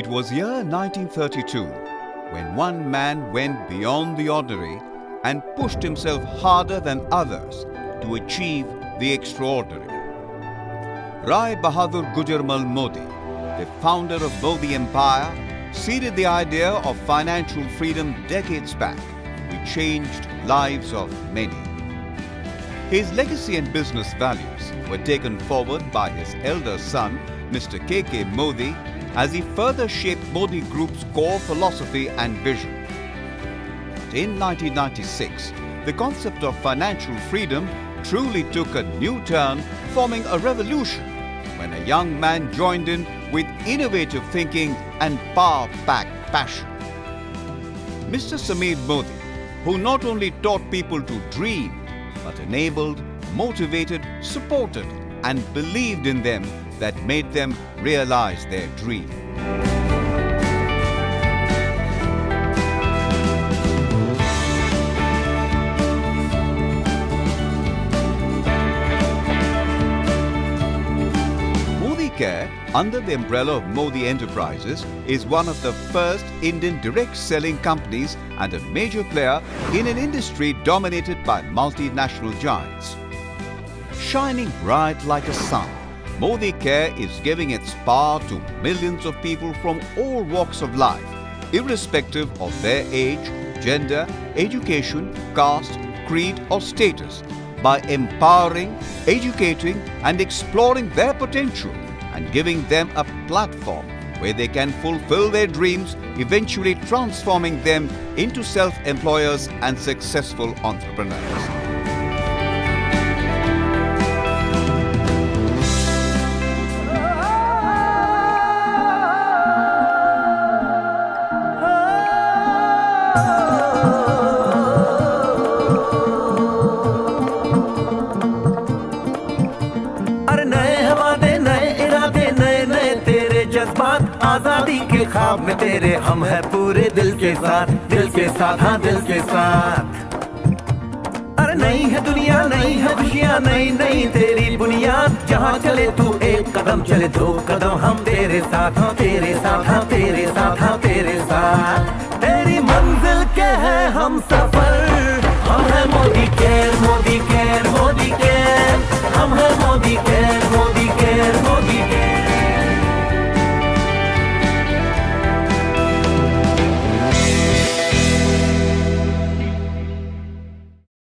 It was year 1932 when one man went beyond the ordinary and pushed himself harder than others to achieve the extraordinary. Rai Bahadur Gujarmal Modi, the founder of Modi Empire, seeded the idea of financial freedom decades back, which changed lives of many. His legacy and business values were taken forward by his elder son, Mr. K.K. Modi, as he further shaped Modi Group's core philosophy and vision. But in 1996, the concept of financial freedom truly took a new turn, forming a revolution when a young man joined in with innovative thinking and power-packed passion. Mr. Sameer Modi, who not only taught people to dream, but enabled, motivated, supported, and believed in them, that made them realize their dream. Modi Care, under the umbrella of Modi Enterprises, is one of the first Indian direct selling companies and a major player in an industry dominated by multinational giants. Shining bright like a sun, Modi Care is giving its power to millions of people from all walks of life, irrespective of their age, gender, education, caste, creed or status, by empowering, educating and exploring their potential and giving them a platform where they can fulfill their dreams, eventually transforming them into self-employers and successful entrepreneurs. आजादी के ख्वाब में तेरे हम है पूरे दिल के साथ हाँ दिल के साथ। अरे नहीं है दुनिया, नहीं है खुशियाँ, नहीं नहीं तेरी बुनियाद, जहाँ चले तू एक कदम चले दो कदम हम तेरे साथ हाँ तेरे साथ हाँ तेरे साथ हाँ तेरे साथ। तेरी मंजिल के हैं हम सब